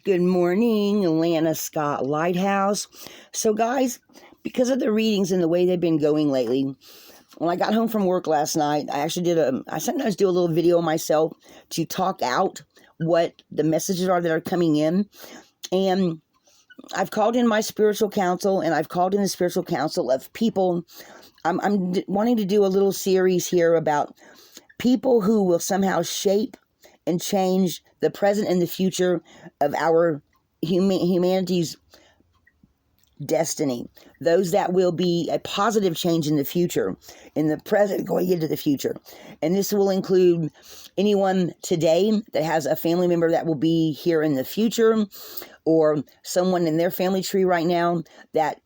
Good morning, Atlanta Scott Lighthouse. So guys, because of the readings and the way they've been going lately, when I got home from work last night, I sometimes do a little video myself to talk out what the messages are that are coming in. And I've called in my spiritual council, and I've called in the spiritual council of people. I'm wanting to do a little series here about people who will somehow shape and change the present and the future of our humanity's destiny. Those that will be a positive change in the future, in the present, going into the future. And this will include anyone today that has a family member that will be here in the future, or someone in their family tree right now that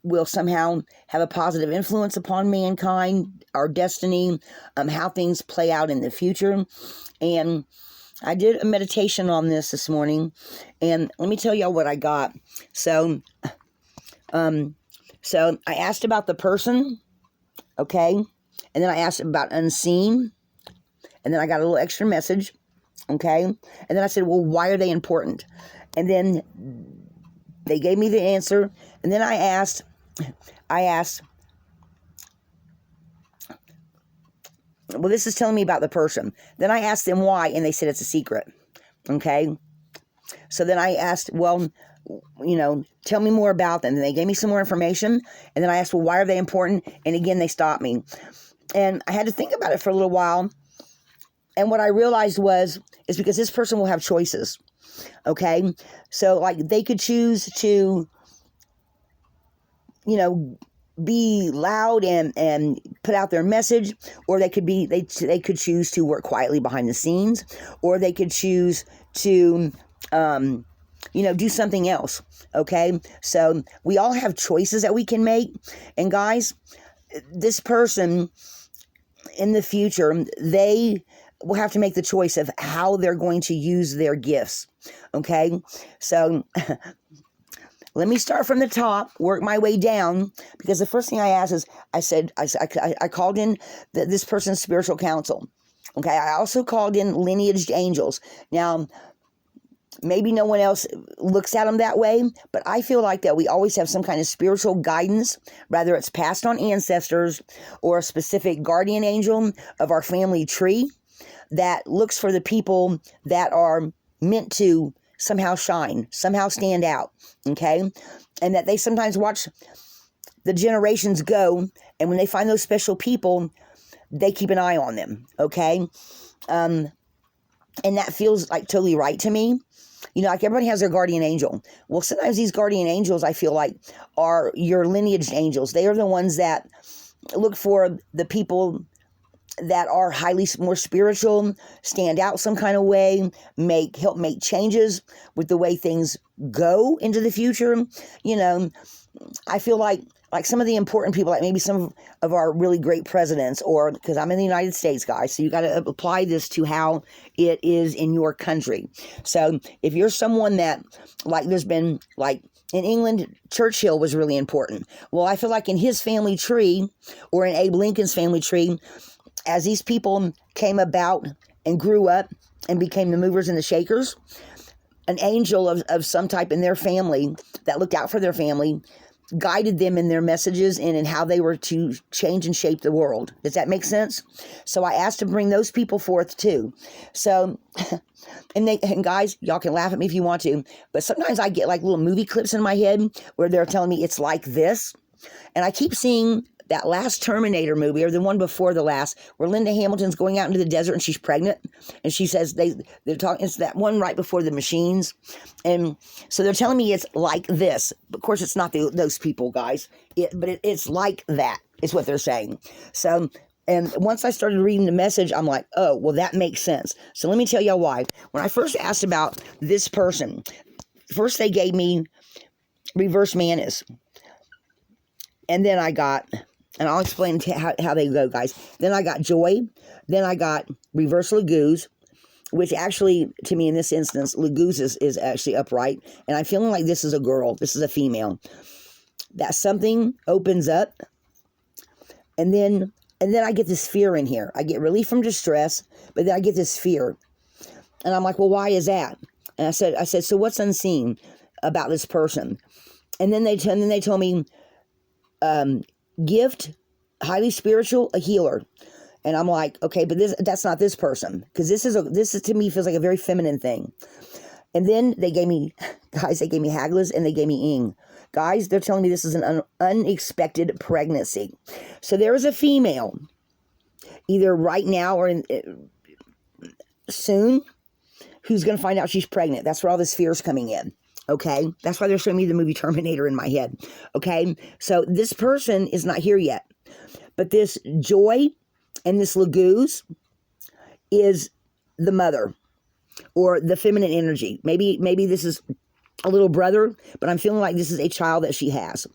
will somehow have a positive influence upon mankind, our destiny, how things play out in the future. And I did a meditation on this morning, and let me tell y'all what I got. So I asked about the person, okay, and then I asked about unseen, and then I got a little extra message, okay, and then I said, well, why are they important? And then they gave me the answer, and then I asked, well, this is telling me about the person. Then I asked them why, and they said it's a secret, okay? So then I asked, well, tell me more about them. And they gave me some more information, and then I asked, well, why are they important? And again, they stopped me. And I had to think about it for a little while, and what I realized is because this person will have choices, okay? So, like, they could choose to, be loud and put out their message, or they could choose to work quietly behind the scenes, or they could choose to do something else. Okay, so we all have choices that we can make, and guys, this person in the future, they will have to make the choice of how they're going to use their gifts. Okay, so let me start from the top, work my way down, because the first thing I asked is, I called in this person's spiritual council. Okay, I also called in lineaged angels. Now, maybe no one else looks at them that way, but I feel like that we always have some kind of spiritual guidance, whether it's passed on ancestors or a specific guardian angel of our family tree that looks for the people that are meant to somehow shine, somehow stand out, okay? And that they sometimes watch the generations go, and when they find those special people, they keep an eye on them, okay? And that feels like totally right to me. Like everybody has their guardian angel. Well, sometimes these guardian angels, I feel like, are your lineaged angels. They are the ones that look for the people that are highly more spiritual, stand out some kind of way, help make changes with the way things go into the future. I feel like some of the important people, like maybe some of our really great presidents, or because I'm in the United States, guys, so you got to apply this to how it is in your country. So if you're someone that, like, there's been, like, in England, Churchill was really important. Well, I feel like in his family tree, or in Abe Lincoln's family tree, as these people came about and grew up and became the movers and the shakers, an angel of some type in their family that looked out for their family guided them in their messages and in how they were to change and shape the world. Does that make sense? So I asked to bring those people forth too. So, and guys, y'all can laugh at me if you want to, but sometimes I get like little movie clips in my head where they're telling me it's like this. And I keep seeing that last Terminator movie, or the one before the last, where Linda Hamilton's going out into the desert and she's pregnant, and she says they're talking. It's that one right before the machines, and so they're telling me it's like this. Of course, it's not those people, guys. But it's like that. Is what they're saying. So, and once I started reading the message, I'm like, oh, well, that makes sense. So let me tell y'all why. When I first asked about this person, first they gave me reverse Manus, and then I got. And I'll explain how they go, guys. Then I got Joy. Then I got Reverse Laguz, which actually, to me in this instance, Laguz is actually upright. And I'm feeling like this is a girl. This is a female. That something opens up. And then I get this fear in here. I get relief from distress, but then I get this fear. And I'm like, well, why is that? And I said, so what's unseen about this person? And then they told me, gift, highly spiritual, a healer. And I'm like, okay, but that's not this person, because this is to me feels like a very feminine thing. And then they gave me Haglas, and they gave me Ing. Guys, they're telling me this is an unexpected pregnancy. So there is a female, either right now or soon, who's going to find out she's pregnant. That's where all this fear is coming in. Okay? That's why they're showing me the movie Terminator in my head. Okay? So this person is not here yet. But this Joy and this Laguz is the mother, or the feminine energy. Maybe this is a little brother, but I'm feeling like this is a child that she has.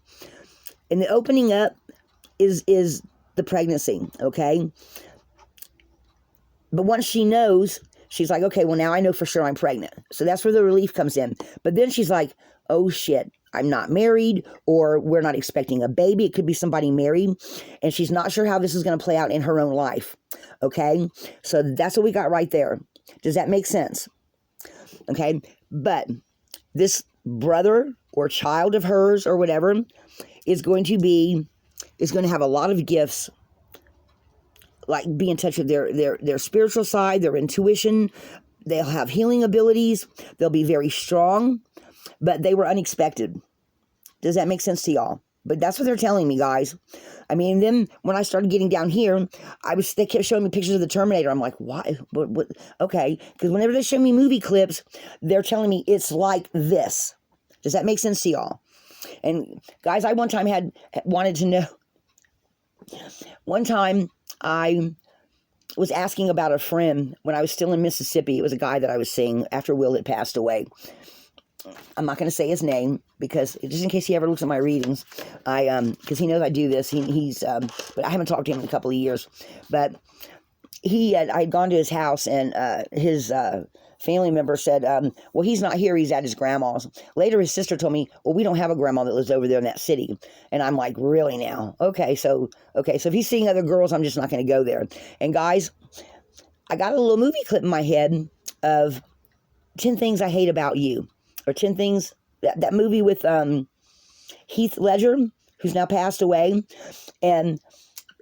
And the opening up is the pregnancy, okay? But once she knows, she's like, okay, well, now I know for sure I'm pregnant. So that's where the relief comes in. But then she's like, oh shit, I'm not married, or we're not expecting a baby. It could be somebody married, and she's not sure how this is going to play out in her own life, okay? So that's what we got right there. Does that make sense? Okay, but this brother or child of hers or whatever is going to have a lot of gifts, like be in touch with their spiritual side, their intuition. They'll have healing abilities. They'll be very strong, but they were unexpected. Does that make sense to y'all? But that's what they're telling me, guys. I mean, then when I started getting down here, they kept showing me pictures of the Terminator. I'm like, why? What? Okay. Because whenever they show me movie clips, they're telling me it's like this. Does that make sense to y'all? And guys, I one time wanted to know. One time I was asking about a friend when I was still in Mississippi. It was a guy that I was seeing after Will had passed away. I'm not going to say his name, because just in case he ever looks at my readings, because he knows I do this. But I haven't talked to him in a couple of years. But I had gone to his house, and his family member said, well, he's not here. He's at his grandma's. Later, his sister told me, well, we don't have a grandma that lives over there in that city. And I'm like, really now? Okay, so if he's seeing other girls, I'm just not going to go there. And guys, I got a little movie clip in my head of 10 Things I Hate About You. Or 10 Things, that movie with Heath Ledger, who's now passed away. And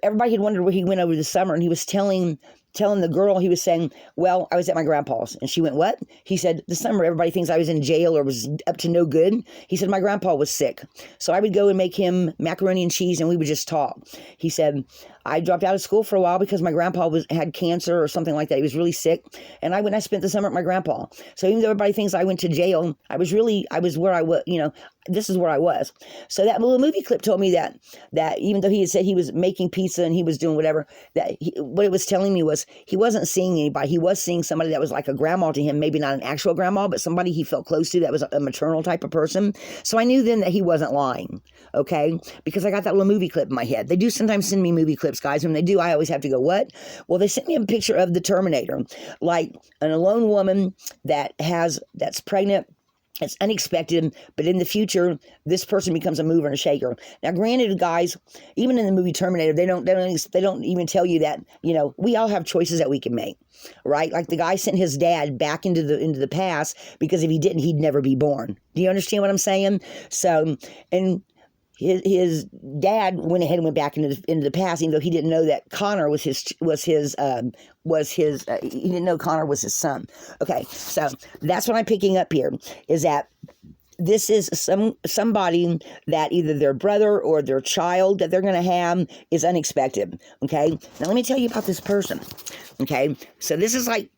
everybody had wondered where he went over the summer. And he was telling the girl, he was saying, well, I was at my grandpa's. And she went, what? He said, this summer, everybody thinks I was in jail or was up to no good. He said, my grandpa was sick. So I would go and make him macaroni and cheese, and we would just talk. He said, I dropped out of school for a while because my grandpa had cancer or something like that. He was really sick. And I spent the summer at my grandpa. So even though everybody thinks I went to jail, I was where I was, this is where I was. So that little movie clip told me that even though he had said he was making pizza and he was doing whatever, what it was telling me was he wasn't seeing anybody. He was seeing somebody that was like a grandma to him, maybe not an actual grandma, but somebody he felt close to that was a maternal type of person. So I knew then that he wasn't lying, okay? Because I got that little movie clip in my head. They do sometimes send me movie clips, guys. When they do, I always have to go, what? Well, they sent me a picture of the Terminator, like an alone woman that's pregnant. It's unexpected, but in the future, this person becomes a mover and a shaker. Now, granted, guys, even in the movie Terminator, they don't even tell you that, we all have choices that we can make, right? Like the guy sent his dad back into the past, because if he didn't, he'd never be born. Do you understand what I'm saying? So, and his dad went ahead and went back into the past, even though he didn't know that Connor he didn't know Connor was his son. Okay, so that's what I'm picking up here, is that this is somebody that either their brother or their child that they're going to have is unexpected. Okay, now let me tell you about this person. Okay, so this is like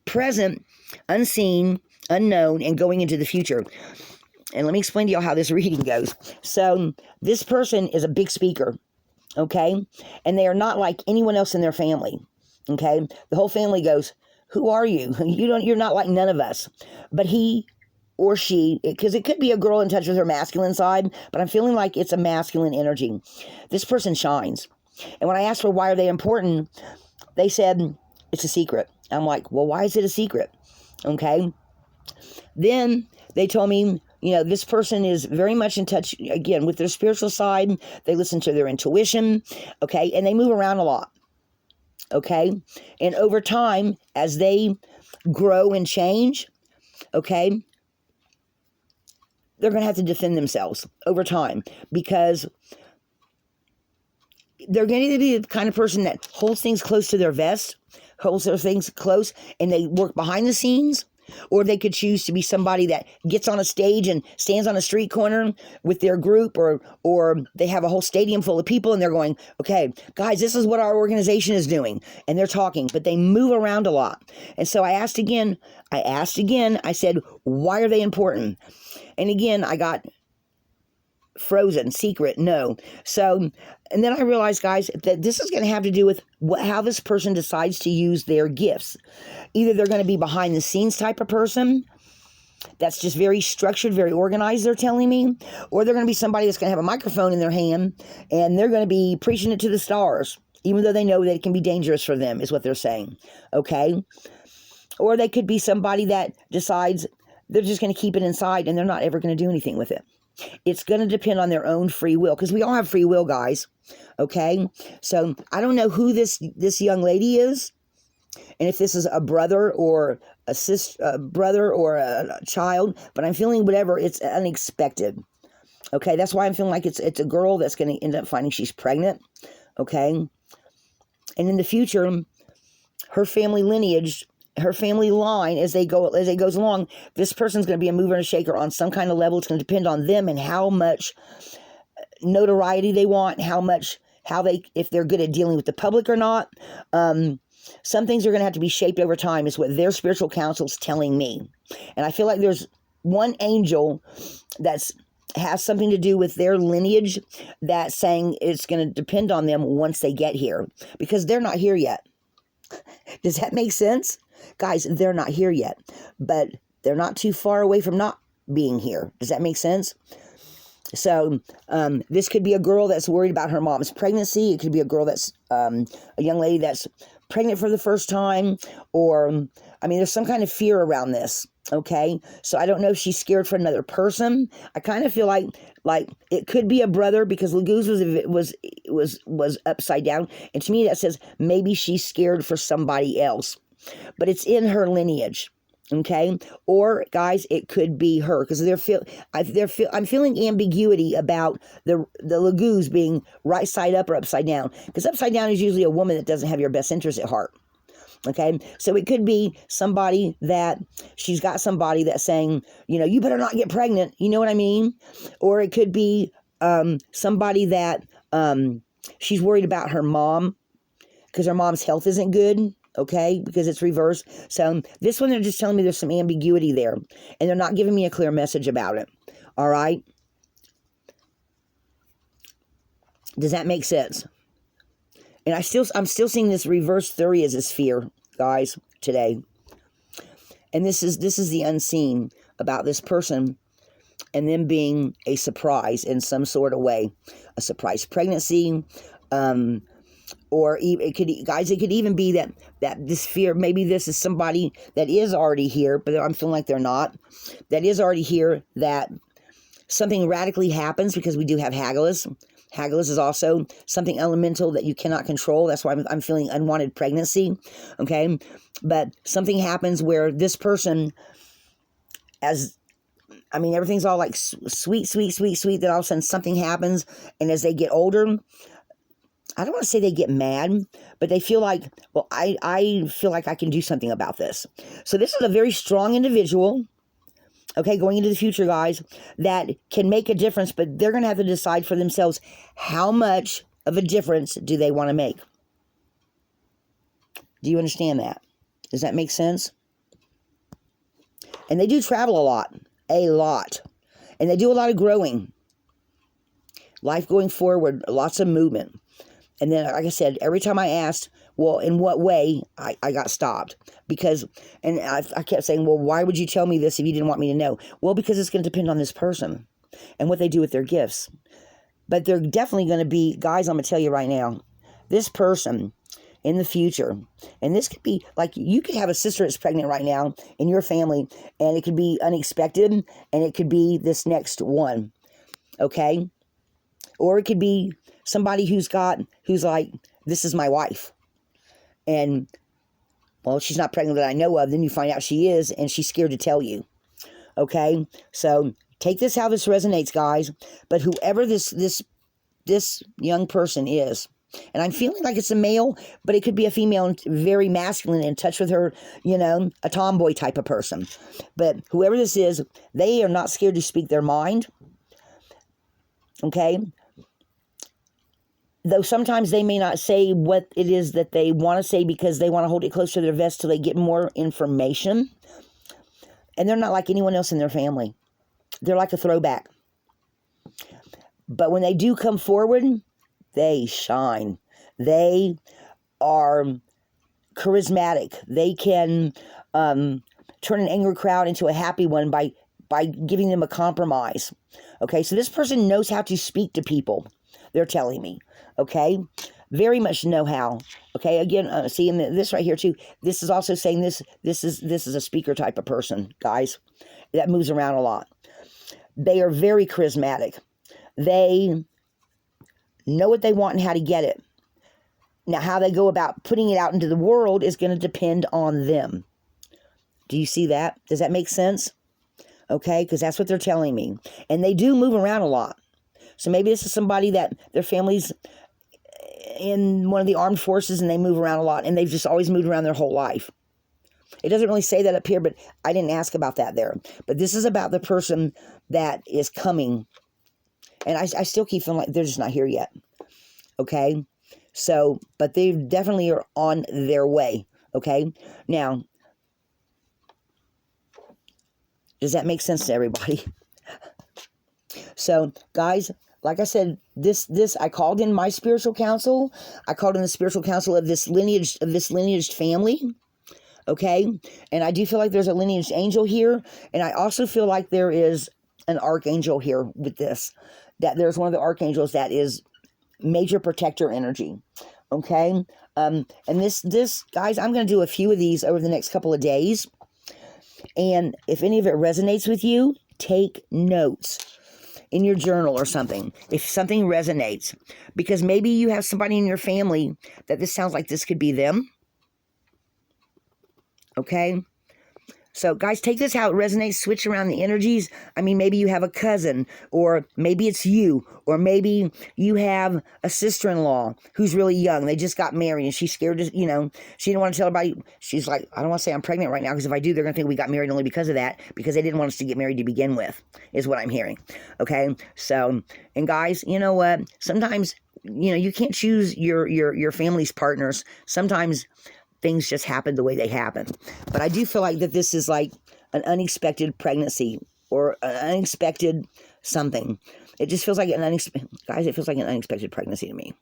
present, unseen, unknown, and going into the future. And let me explain to y'all how this reading goes. So this person is a big speaker, okay? And they are not like anyone else in their family, okay? The whole family goes, who are you? You're not like none of us. But he or she, because it could be a girl in touch with her masculine side, but I'm feeling like it's a masculine energy. This person shines. And when I asked for why are they important, they said, it's a secret. I'm like, well, why is it a secret? Okay? Then they told me, this person is very much in touch, again, with their spiritual side. They listen to their intuition, okay? And they move around a lot, okay? And over time, as they grow and change, okay, they're going to have to defend themselves over time, because they're going to be the kind of person that holds things close to their vest, holds their things close, and they work behind the scenes. Or they could choose to be somebody that gets on a stage and stands on a street corner with their group, or they have a whole stadium full of people and they're going, okay, guys, this is what our organization is doing. And they're talking, but they move around a lot. And so I asked again, I said, why are they important? And again, I got frozen, secret, no. So, and then I realized, guys, that this is going to have to do with how this person decides to use their gifts. Either they're going to be behind the scenes type of person that's just very structured, very organized, they're telling me, or they're going to be somebody that's going to have a microphone in their hand and they're going to be preaching it to the stars, even though they know that it can be dangerous for them, is what they're saying, okay? Or they could be somebody that decides they're just going to keep it inside and they're not ever going to do anything with it. It's going to depend on their own free will, because we all have free will, guys. Okay? So I don't know who this young lady is, and if this is a brother or a brother or a child, but I'm feeling whatever, it's unexpected. Okay? That's why I'm feeling like it's a girl that's going to end up finding she's pregnant. Okay? And in the future, her family lineage, her family line, as it goes along, this person's going to be a mover and a shaker on some kind of level. It's going to depend on them and how much notoriety they want, if they're good at dealing with the public or not. Some things are going to have to be shaped over time, is what their spiritual counsel's telling me. And I feel like there's one angel has something to do with their lineage that's saying it's going to depend on them once they get here, because they're not here yet. Does that make sense? Guys, they're not here yet, but they're not too far away from not being here. Does that make sense? So this could be a girl that's worried about her mom's pregnancy. It could be a girl that's a young lady that's pregnant for the first time, or there's some kind of fear around this. Okay, so I don't know if she's scared for another person. I kind of feel like it could be a brother, because Laguz was upside down, and to me that says maybe she's scared for somebody else. But it's in her lineage, okay? Or, guys, it could be her, because I'm feeling ambiguity about the Laguz being right side up or upside down, because upside down is usually a woman that doesn't have your best interest at heart, okay? So it could be somebody that she's got somebody that's saying, you better not get pregnant, you know what I mean? Or it could be somebody that she's worried about her mom, because her mom's health isn't good. Okay, because it's reversed. So this one, they're just telling me there's some ambiguity there, and they're not giving me a clear message about it. All right? Does that make sense? And I'm still seeing this reverse theory as a sphere, guys, today. And this is the unseen about this person and them being a surprise in some sort of way. A surprise pregnancy, or it could even be that this fear, maybe this is somebody that is already here, but I'm feeling like they're not, that is already here, that something radically happens, because we do have Haggles. Haggles is also something elemental that you cannot control. That's why I'm feeling unwanted pregnancy, okay? But something happens where this person, everything's all like sweet, then all of a sudden something happens, and as they get older, I don't want to say they get mad, but they feel like, well, I feel like I can do something about this. So this is a very strong individual, okay, going into the future, guys, that can make a difference, but they're going to have to decide for themselves how much of a difference do they want to make. Do you understand that? Does that make sense? And they do travel a lot. And they do a lot of growing. Life going forward, lots of movement. And then, like I said, every time I asked, well, in what way, I got stopped. And I kept saying, well, why would you tell me this if you didn't want me to know? Well, because it's going to depend on this person and what they do with their gifts. But they're definitely going to be, guys, I'm going to tell you right now, this person in the future, and this could be, like, you could have a sister that's pregnant right now in your family, and it could be unexpected, and it could be this next one, okay? Or it could be somebody who's like, this is my wife. And Well, she's not pregnant that I know of. Then you find out she is, and she's scared to tell you. Okay? So take this how this resonates, guys. But whoever this young person is, and I'm feeling like it's a male, but it could be a female, very masculine, in touch with her, a tomboy type of person. But whoever this is, they are not scared to speak their mind. Okay? Though sometimes they may not say what it is that they want to say because they want to hold it close to their vest till they get more information. And they're not like anyone else in their family. They're like a throwback. But when they do come forward, they shine. They are charismatic. They can turn an angry crowd into a happy one by giving them a compromise. Okay, so this person knows how to speak to people. They're telling me. Okay, very much know how. Okay, again, see in this right here too. This is also saying this is a speaker type of person, guys, that moves around a lot. They are very charismatic. They know what they want and how to get it. Now, how they go about putting it out into the world is going to depend on them. Do you see that? Does that make sense? Okay, because that's what they're telling me. And they do move around a lot. So maybe this is somebody that their family's in one of the armed forces and they move around a lot, and they've just always moved around their whole life. It doesn't really say that up here, but I didn't ask about that there. But this is about the person that is coming. And I still keep feeling like they're just not here yet. Okay? So, but they definitely are on their way. Okay? Now, does that make sense to everybody? So, guys, like I said, this I called in my spiritual counsel. I called in the spiritual counsel of this lineaged family. Okay? And I do feel like there's a lineage angel here. And I also feel like there is an archangel here with this. That there's one of the archangels that is major protector energy. Okay? And this, guys, I'm going to do a few of these over the next couple of days. And if any of it resonates with you, take notes in your journal or something. If something resonates. Because maybe you have somebody in your family that this sounds like this could be them. Okay? So, guys, take this how it resonates. Switch around the energies. I mean, maybe you have a cousin, or maybe it's you, or maybe you have a sister-in-law who's really young. They just got married, and she's scared to, she didn't want to tell everybody. She's like, I don't want to say I'm pregnant right now, because if I do, they're going to think we got married only because of that, because they didn't want us to get married to begin with, is what I'm hearing. Okay? So, and guys, you know what? Sometimes, you can't choose your family's partners. Sometimes things just happen the way they happen. But I do feel like that this is like an unexpected pregnancy or an unexpected something. It just feels like guys, it feels like an unexpected pregnancy to me.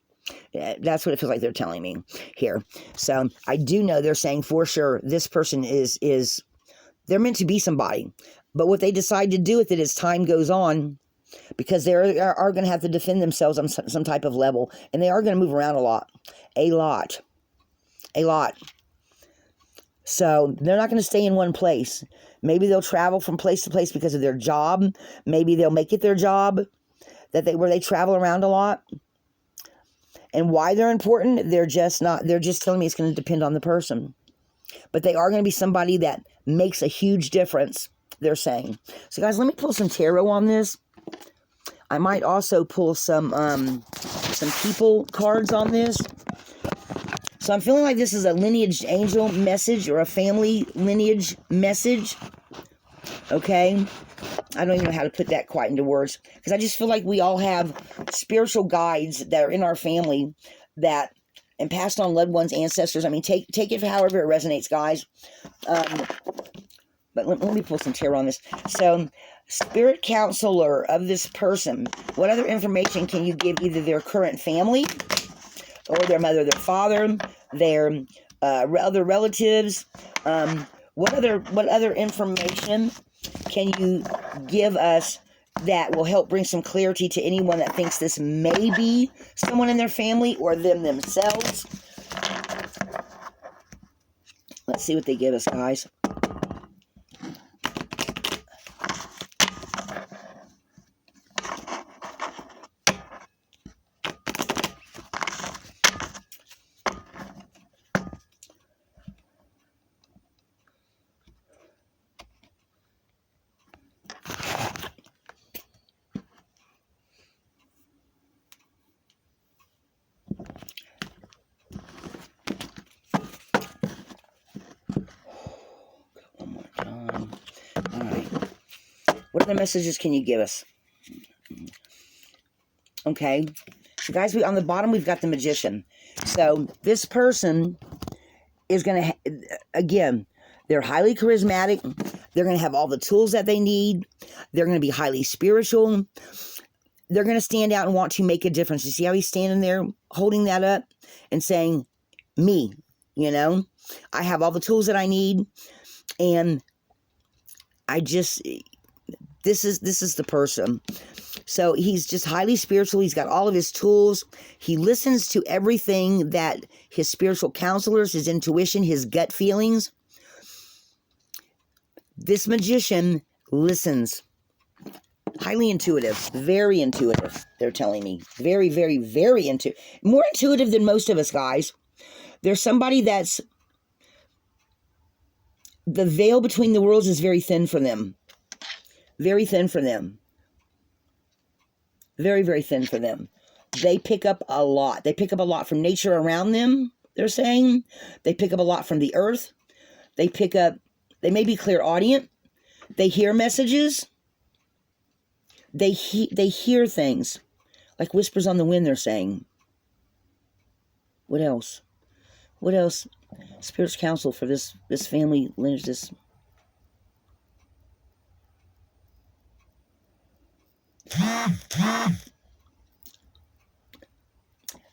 Yeah, that's what it feels like they're telling me here. So I do know they're saying for sure this person is they're meant to be somebody. But what they decide to do with it as time goes on, because they are going to have to defend themselves on some type of level. And they are going to move around a lot. A lot. So they're not going to stay in one place. Maybe they'll travel from place to place because of their job. Maybe they'll make it their job where they travel around a lot. And why they're important, they're just telling me it's going to depend on the person. But they are going to be somebody that makes a huge difference, they're saying. So guys, let me pull some tarot on this. I might also pull some people cards on this. So I'm feeling like this is a lineage angel message or a family lineage message. Okay? I don't even know how to put that quite into words. Because I just feel like we all have spiritual guides that are in our family and passed on loved ones, ancestors. I mean, take it for however it resonates, guys. But let me pull some tarot on this. So, spirit counselor of this person. What other information can you give either their current family, or their mother, their father, their other relatives? What other information can you give us that will help bring some clarity to anyone that thinks this may be someone in their family or them themselves? Let's see what they give us, guys. What other messages can you give us? Okay. So guys, on the bottom, we've got the Magician. So this person is going to, again, they're highly charismatic. They're going to have all the tools that they need. They're going to be highly spiritual. They're going to stand out and want to make a difference. You see how he's standing there holding that up and saying, me, you know, I have all the tools that I need. And I just, this is the person. So he's just highly spiritual. He's got all of his tools. He listens to everything that his spiritual counselors, his intuition, his gut feelings. This Magician listens. Highly intuitive. Very intuitive, they're telling me. Very, very, very intuitive. More intuitive than most of us, guys. There's somebody that's... the veil between the worlds is very thin for them. Very thin for them. Very, very thin for them. They pick up a lot. They pick up a lot from nature around them, they're saying. They pick up a lot from the earth. They pick up... they may be clairaudient. They hear messages. They hear things. Like whispers on the wind, they're saying. What else? What else? Spirit's counsel for this family lineage, this...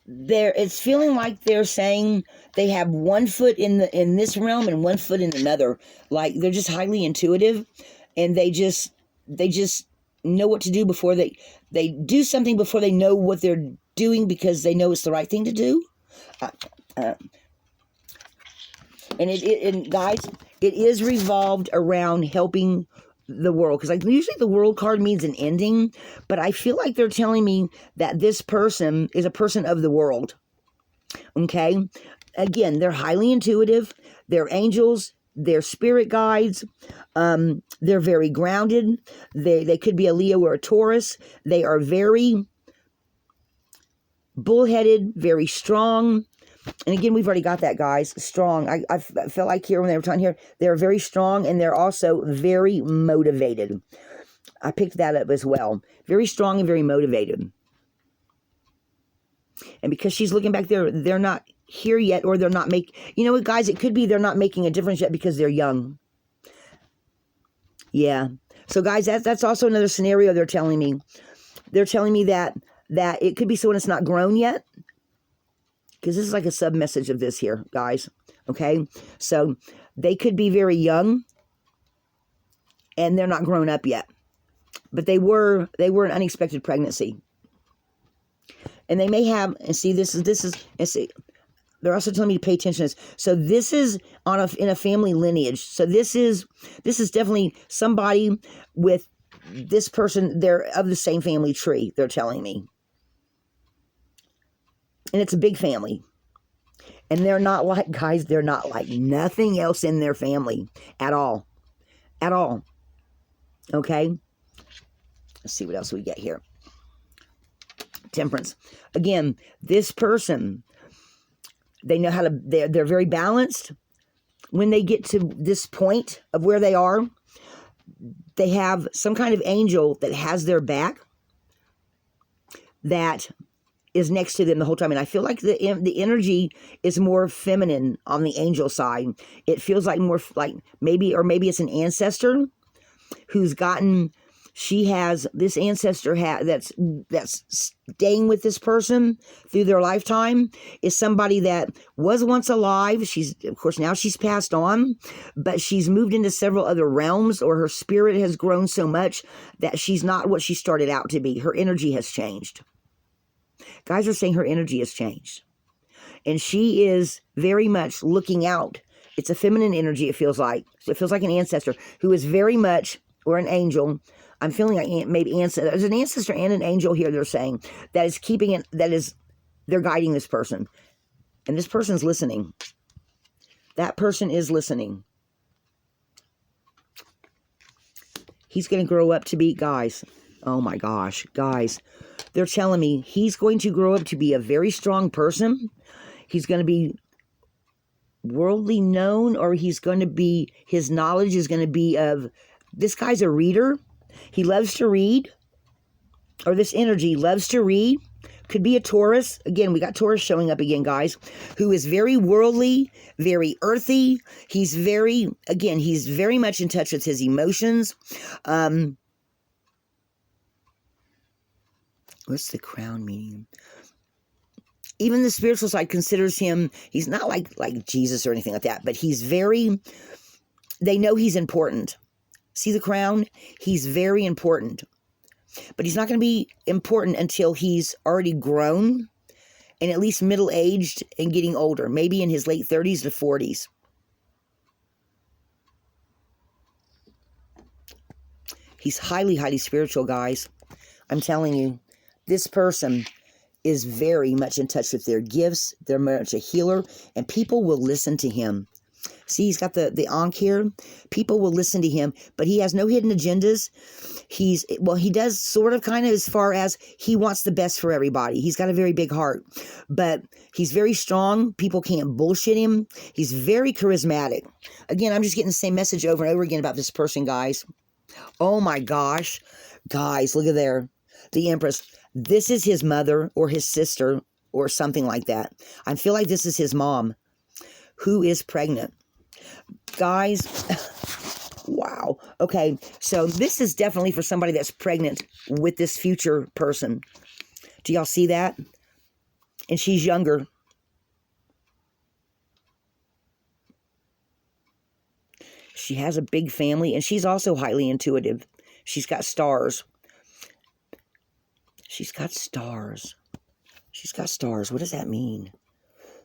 it's feeling like they're saying they have one foot in this realm and one foot in another. Like they're just highly intuitive, and they just know what to do before they do something before they know what they're doing, because they know it's the right thing to do. And guys, it is revolved around helping the world, because like usually the world card means an ending, but I feel like they're telling me that this person is a person of the world. Okay, again, they're highly intuitive. They're angels. They're spirit guides. They're very grounded. They could be a Leo or a Taurus. They are very bullheaded, very strong. And again, we've already got that, guys. Strong. I felt like here when they were talking here, they're very strong, and they're also very motivated. I picked that up as well. Very strong and very motivated. And because she's looking back there, they're not here yet, or they're not making... you know what, guys? It could be they're not making a difference yet because they're young. Yeah. So, guys, that's also another scenario they're telling me. They're telling me that it could be someone that's not grown yet. Because this is like a sub-message of this here, guys. Okay? So, they could be very young, and they're not grown up yet. But they were an unexpected pregnancy. And they may have... and see, this is... and see, they're also telling me to pay attention to this. So, this is in a family lineage. So, this is definitely somebody with this person. They're of the same family tree, they're telling me. And it's a big family. And they're not like, guys, they're not like nothing else in their family at all. At all. Okay? Let's see what else we get here. Temperance. Again, this person, they know how to, they're very balanced. When they get to this point of where they are, they have some kind of angel that has their back, that is next to them the whole time. And I feel like the energy is more feminine on the angel side. It feels like more like maybe it's an ancestor who's gotten... she has this ancestor that's staying with this person through their lifetime, is somebody that was once alive. She's, of course, now she's passed on, but she's moved into several other realms, or her spirit has grown so much that she's not what she started out to be. Her energy has changed. Guys are saying her energy has changed. And she is very much looking out. It's a feminine energy, it feels like. It feels like an ancestor who is very much, or an angel. I'm feeling like maybe ancestor. There's an ancestor and an angel here, they're saying, that is keeping it, they're guiding this person. And this person's listening. That person is listening. He's going to grow up to be, guys, oh my gosh, guys, they're telling me he's going to grow up to be a very strong person. He's going to be worldly known, or he's going to be, his knowledge is going to be of, this guy's a reader. He loves to read, or this energy loves to read. Could be a Taurus. Again, we got Taurus showing up again, guys, who is very worldly, very earthy. He's very much in touch with his emotions. What's the crown meaning? Even the spiritual side considers him, he's not like Jesus or anything like that, but they know he's important. See the crown? He's very important. But he's not going to be important until he's already grown and at least middle-aged and getting older, maybe in his late 30s to 40s. He's highly, highly spiritual, guys. I'm telling you, this person is very much in touch with their gifts. They're much a healer, and people will listen to him. See, he's got the Ankh here. People will listen to him, but he has no hidden agendas. He does sort of kind of, as far as he wants the best for everybody. He's got a very big heart, but he's very strong. People can't bullshit him. He's very charismatic. Again, I'm just getting the same message over and over again about this person, guys. Oh my gosh. Guys, look at there. The Empress. This is his mother or his sister or something like that. I feel like this is his mom who is pregnant. Guys, wow. Okay, so this is definitely for somebody that's pregnant with this future person. Do y'all see that? And she's younger. She has a big family, and she's also highly intuitive. She's got stars. She's got stars. She's got stars. What does that mean?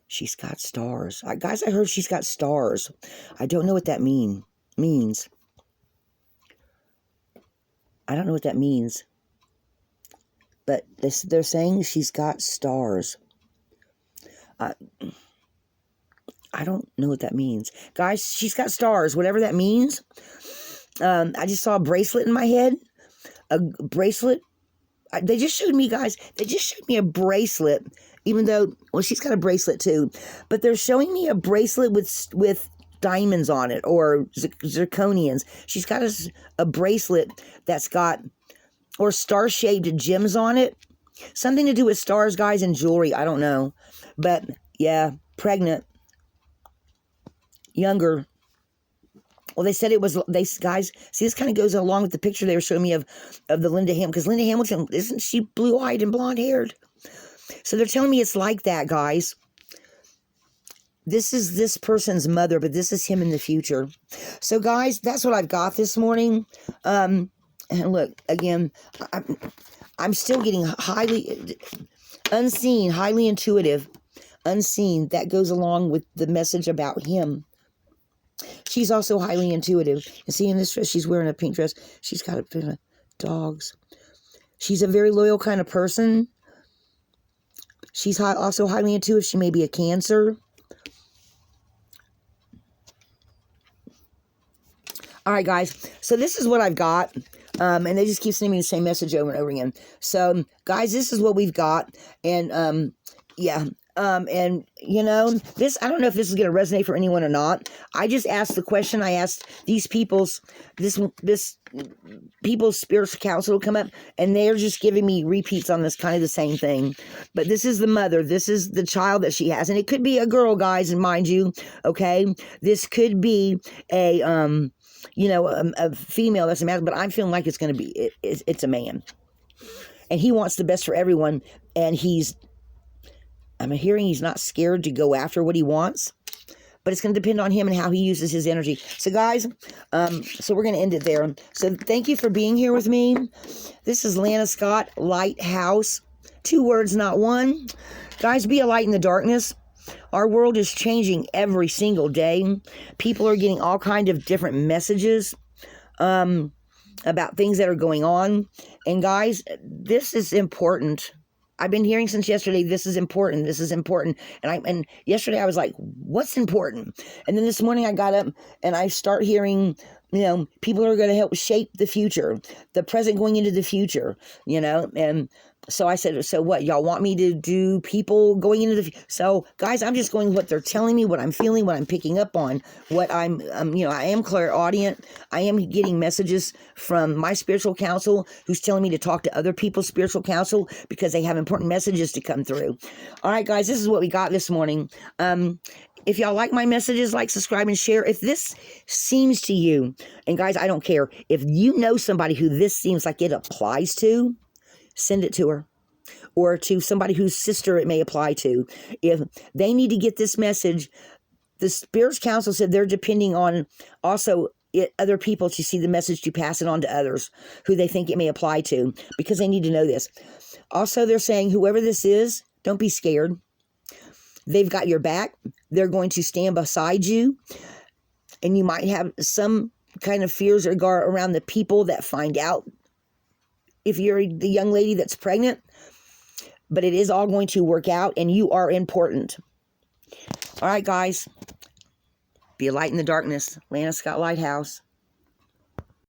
She's got stars. Guys, I heard she's got stars. I don't know what that means. I don't know what that means. But they're saying she's got stars. I don't know what that means. Guys, she's got stars. Whatever that means. I just saw a bracelet in my head. A bracelet. They just showed me, guys. They just showed me a bracelet. Even though, well, she's got a bracelet too. But they're showing me a bracelet with diamonds on it, or zirconians. She's got a bracelet that's got, or star-shaped gems on it. Something to do with stars, guys, and jewelry. I don't know. But, yeah, pregnant. Younger. Well, they said it was, guys, see, this kind of goes along with the picture they were showing me of the Linda Hamilton, because Linda Hamilton, isn't she blue-eyed and blonde-haired? So they're telling me it's like that, guys. This is this person's mother, but this is him in the future. So, guys, that's what I've got this morning. And look, again, I'm still getting highly unseen, highly intuitive, unseen. That goes along with the message about him. She's also highly intuitive. And see, in this dress, she's wearing a pink dress. She's got a dogs. She's a very loyal kind of person. She's also highly intuitive. She may be a Cancer. All right, guys. So this is what I've got. And they just keep sending me the same message over and over again. So, guys, this is what we've got. And, yeah. And, you know, this, I don't know if this is going to resonate for anyone or not. I just asked the question. I asked these people's spiritual council to come up, and they're just giving me repeats on this, kind of the same thing. But this is the mother. This is the child that she has. And it could be a girl, guys, and mind you, okay? This could be a female that's a man, but I'm feeling like it's going to be, it's a man. And he wants the best for everyone, and I'm hearing he's not scared to go after what he wants, but it's going to depend on him and how he uses his energy. So, guys, so we're going to end it there. So, thank you for being here with me. This is Lana Scott, Lighthouse. 2 words, not one. Guys, be a light in the darkness. Our world is changing every single day. People are getting all kinds of different messages about things that are going on. And, guys, this is important. I've been hearing since yesterday, this is important, this is important. And yesterday I was like, what's important? And then this morning I got up and I start hearing people are going to help shape the future, the present going into the future, and so I said, so what, y'all want me to do people going into the future? So guys, I'm just going what they're telling me, what I'm feeling, what I'm picking up on, what I am clairaudient. I am getting messages from my spiritual counsel who's telling me to talk to other people's spiritual counsel because they have important messages to come through. All right, guys, this is what we got this morning. If y'all like my messages, like, subscribe, and share. If this seems to you, and guys, I don't care, if you know somebody who this seems like it applies to, send it to her, or to somebody whose sister it may apply to. If they need to get this message, the Spirit's Council said they're depending on also other people to see the message, to pass it on to others who they think it may apply to, because they need to know this. Also, they're saying whoever this is, don't be scared. They've got your back. They're going to stand beside you. And you might have some kind of fears around the people that find out if you're the young lady that's pregnant, but it is all going to work out, and you are important. All right, guys, be a light in the darkness. Lana Scott Lighthouse.